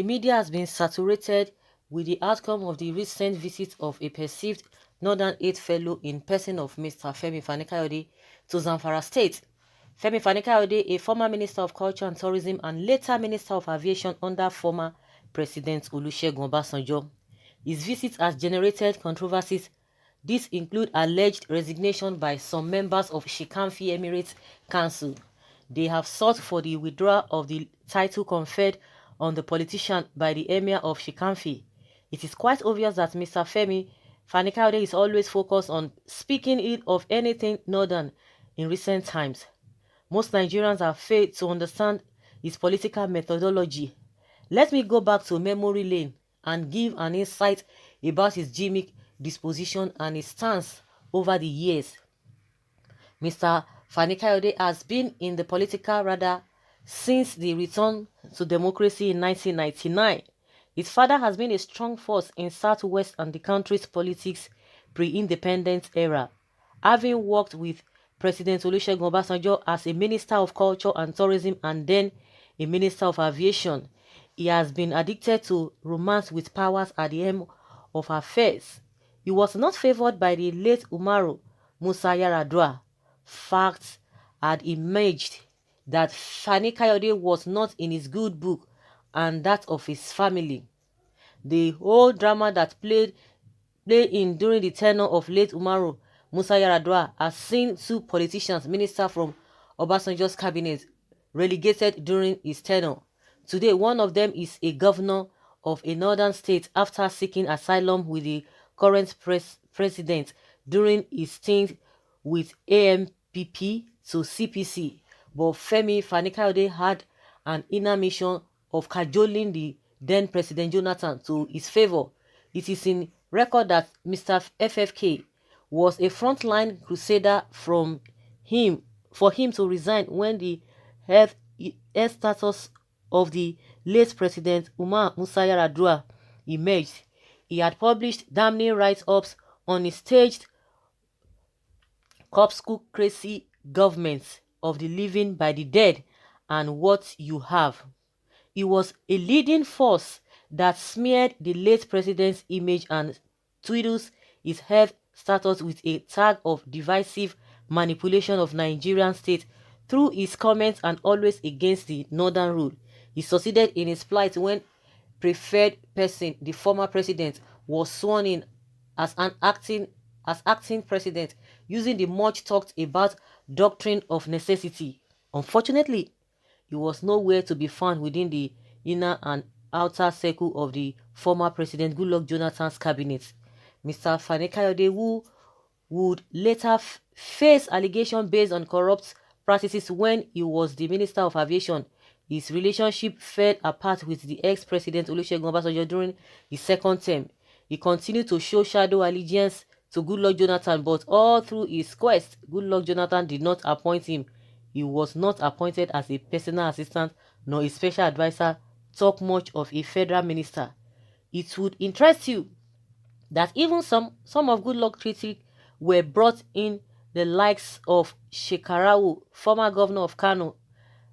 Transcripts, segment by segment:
The media has been saturated with the outcome of the recent visit of a perceived Northern Aid Fellow in person of Mr. Femi Fani-Kayode to Zamfara State. Femi Fani-Kayode, a former Minister of Culture and Tourism and later Minister of Aviation under former President Olusegun Obasanjo. His visit has generated controversies. These include alleged resignation by some members of Shikamfi Emirates Council. They have sought for the withdrawal of the title conferred on the politician by the Emir of Shikamfi. It is quite obvious that Mr. Femi Fani-Kayode is always focused on speaking ill of anything northern in recent times. Most Nigerians have failed to understand his political methodology. Let me go back to memory lane and give an insight about his gimmick disposition and his stance over the years. Mr. Fani-Kayode has been in the political radar since the return to democracy in 1999. His father has been a strong force in Southwest and the country's politics pre-independence era, having worked with President Olusegun Obasanjo as a Minister of Culture and Tourism and then a Minister of Aviation. He has been addicted to romance with powers at the helm of affairs. He was not favored by the late Umaru Musa Yar'Adua. Facts had emerged that Fani-Kayode was not in his good book and that of his family. The whole drama that played in during the tenure of late Umaru Musa Yar'Adua has seen two politicians, ministers from Obasanjo's cabinet, relegated during his tenure. Today, one of them is a governor of a northern state after seeking asylum with the current president during his stint with AMPP to CPC. But Femi Fani-Kayode had an inner mission of cajoling the then President Jonathan to his favor. It is in record that Mr. FFK was a frontline crusader for him to resign when the health status of the late President Umar Musa Yar'Adua emerged. He had published damning write-ups on his staged corpscracy governments of the living by the dead and what you have. He was a leading force that smeared the late president's image and twiddles his health status with a tag of divisive manipulation of Nigerian state through his comments and always against the northern rule. He succeeded in his plight when preferred person, the former president, was sworn in as acting president using the much talked about doctrine of necessity. Unfortunately, he was nowhere to be found within the inner and outer circle of the former President Goodluck Jonathan's cabinet. Mr. Fani-Kayode, who would later face allegations based on corrupt practices when he was the Minister of Aviation, his relationship fell apart with the ex-president Olusegun Obasanjo during his second term. He continued to show shadow allegiance to Goodluck Jonathan, but all through his quest, Goodluck Jonathan did not appoint him. He was not appointed as a personal assistant nor a special advisor, talk much of a federal minister. It would interest you that even some of Goodluck critics were brought in, the likes of Shekarau, former governor of Kano,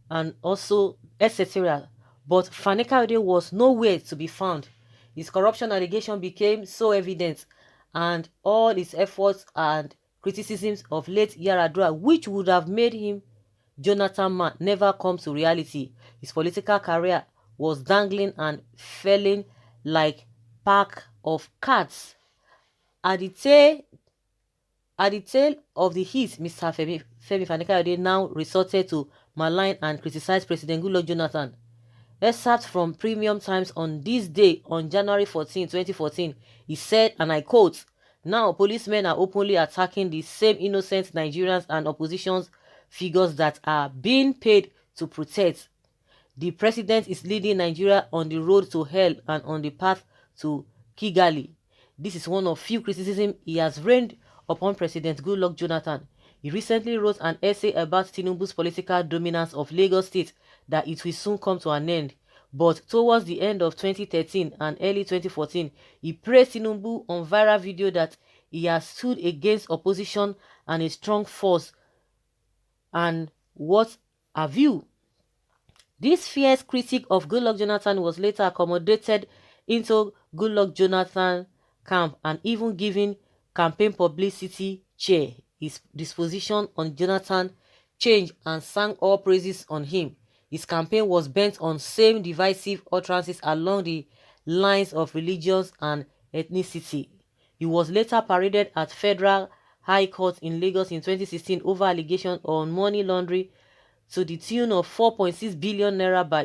and also etc. But Fani-Kayode was nowhere to be found. His corruption allegation became so evident, and all his efforts and criticisms of late Yar'Adua, which would have made him Jonathan man, never come to reality. His political career was dangling and failing like pack of cards. At the tail of the heat, Mr. Femi Fani-Kayode now resorted to malign and criticize President Goodluck Jonathan. Excerpt from Premium Times on this day, on January 14, 2014, he said, and I quote, "Now policemen are openly attacking the same innocent Nigerians and opposition figures that are being paid to protect. The president is leading Nigeria on the road to hell and on the path to Kigali." This is one of few criticisms he has rained upon President Goodluck Jonathan. He recently wrote an essay about Tinubu's political dominance of Lagos State that it will soon come to an end. But towards the end of 2013 and early 2014, he praised Tinubu on viral video that he has stood against opposition and a strong force. And what have you? This fierce critic of Goodluck Jonathan was later accommodated into Goodluck Jonathan camp and even given campaign publicity chair. His disposition on Jonathan changed and sang all praises on him. His campaign was bent on same divisive utterances along the lines of religions and ethnicity. He was later paraded at Federal High Court in Lagos in 2016 over allegations on money laundering to the tune of 4.6 billion naira by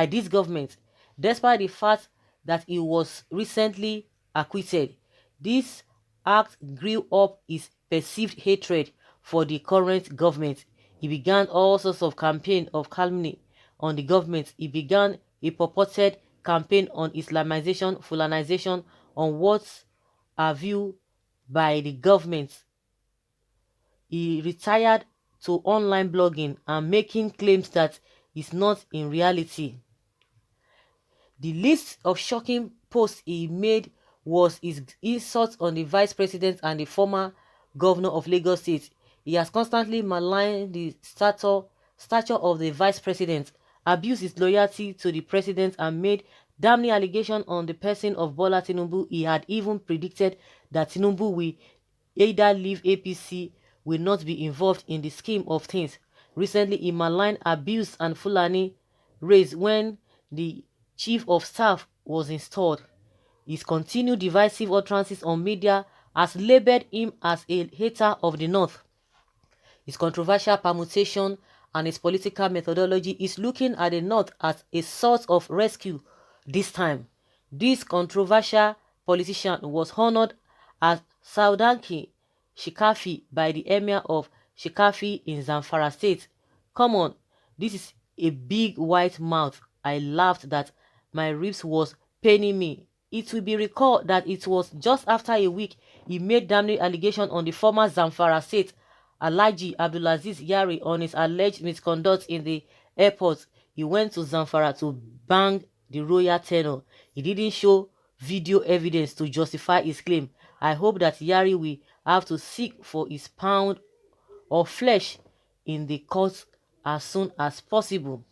this government, despite the fact that he was recently acquitted. This act grew up his perceived hatred for the current government. He began all sorts of campaign of calumny on the government. He began a purported campaign on Islamization, Fulanization, on what are viewed by the government. He retired to online blogging and making claims that is not in reality. The list of shocking posts he made was his insults on the vice president and the former governor of Lagos State. He has constantly maligned the stature of the vice president, abused his loyalty to the president, and made damning allegations on the person of Bola Tinubu. He had even predicted that Tinubu will either leave APC, will not be involved in the scheme of things. Recently, he maligned, abuse and Fulani raised when the chief of staff was installed. His continued divisive utterances on media has labeled him as a hater of the North. His controversial permutation and his political methodology is looking at the North as a source of rescue this time. This controversial politician was honored as Saudanki Shikafi by the Emir of Shikafi in Zamfara State. Come on, this is a big white mouth. I laughed that my ribs was paining me. It will be recalled that it was just after a week he made damning allegation on the former Zamfara State Alhaji Abdulaziz Yari on his alleged misconduct in the airport. He went to Zamfara to bang the royal tenor. He didn't show video evidence to justify his claim. I hope that Yari will have to seek for his pound of flesh in the court as soon as possible.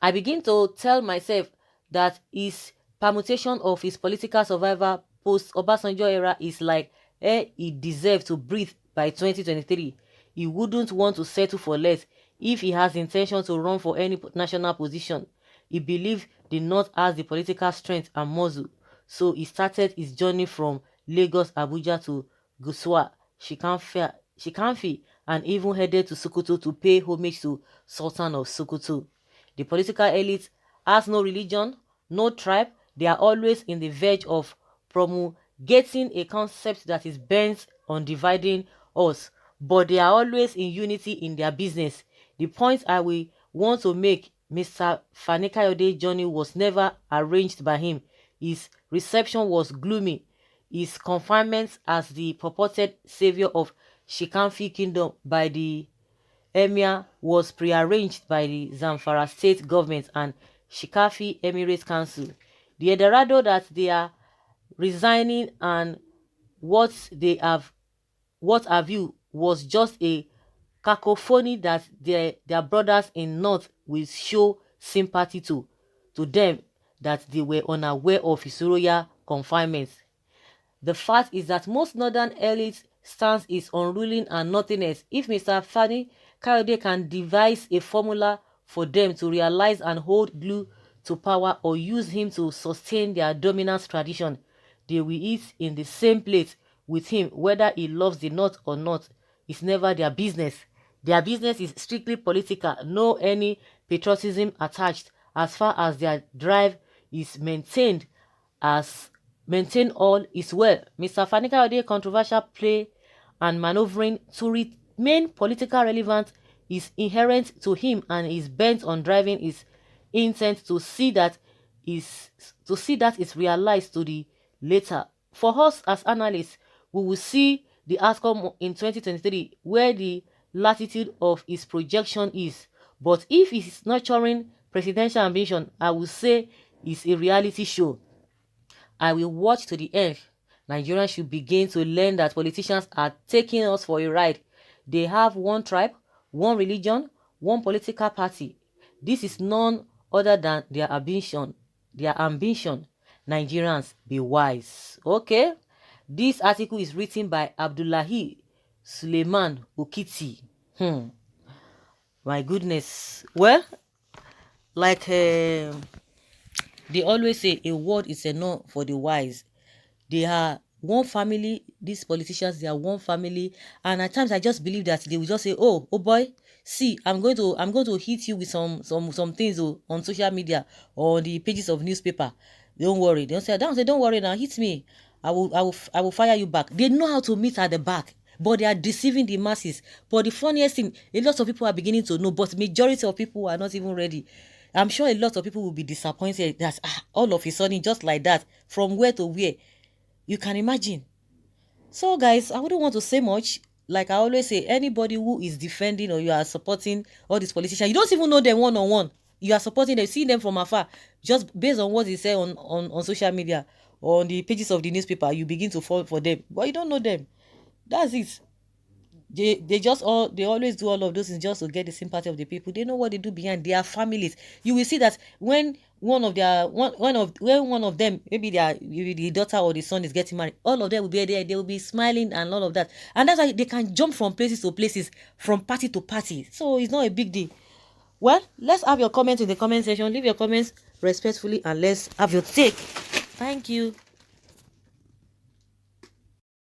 I begin to tell myself that his permutation of his political survivor post Obasanjo era is like he deserves to breathe by 2023. He wouldn't want to settle for less if he has intention to run for any national position. He believed the North has the political strength and muscle, so he started his journey from Lagos, Abuja to Gusau, Shikanfi, and even headed to Sokoto to pay homage to Sultan of Sokoto. The political elite has no religion, no tribe. They are always in the verge of promulgating a concept that is bent on dividing us, but they are always in unity in their business. The point I will want to make, Mr. Fani-Kayode's journey was never arranged by him. His reception was gloomy. His confinement as the purported savior of Shikanfi Kingdom by the Emir was prearranged by the Zamfara state government and Shikafi Emirate Council. The Eldorado that they are resigning and what have you was just a cacophony that their brothers in North will show sympathy to them, that they were unaware of his royal confinement. The fact is that most northern elites stance is on ruling and nothingness. If Mr. Fani Kayode can devise a formula for them to realize and hold glue to power, or use him to sustain their dominance tradition, they will eat in the same plate with him, whether he loves the North or not. It's never their business. Their business is strictly political, no any patriotism attached, as far as their drive is maintained all is well. Mr. Fani Kayode's controversial play and maneuvering to remain politically relevant is inherent to him, and is bent on driving his intent to see that is realized to the later. For us as analysts, we will see the outcome in 2023 where the latitude of his projection is. But if he is nurturing presidential ambition, I will say it's a reality show. I will watch to the end. Nigerians should begin to learn that politicians are taking us for a ride. They have one tribe, one religion, one political party. This is none other than their ambition. Nigerians, be wise. Okay? This article is written by Abdullahi Suleiman Okiti. My goodness. Well, like they always say, a word is enough for the wise. They are one family. These politicians, they are one family, and at times I just believe that they will just say, oh boy, see, I'm going to hit you with some things on social media or on the pages of newspaper. Don't worry. Don't worry now, hit me. I will fire you back. They know how to meet at the back, but they are deceiving the masses. But the funniest thing, a lot of people are beginning to know, but majority of people are not even ready. I'm sure a lot of people will be disappointed that all of a sudden, just like that, from where to where, you can imagine. So guys, I wouldn't want to say much. Like I always say, anybody who is defending or you are supporting all these politicians, you don't even know them one on one. You are supporting them, seeing them from afar, just based on what they say on social media or on the pages of the newspaper, you begin to fall for them. But you don't know them. That's it. They always do all of those things just to get the sympathy of the people. They know what they do behind their families. You will see that when one of them, maybe the daughter or the son is getting married, all of them will be there. They will be smiling and all of that, and that's why they can jump from places to places, from party to party. So it's not a big deal. Well, let's have your comments in the comment section. Leave your comments respectfully and let's have your take. Thank you.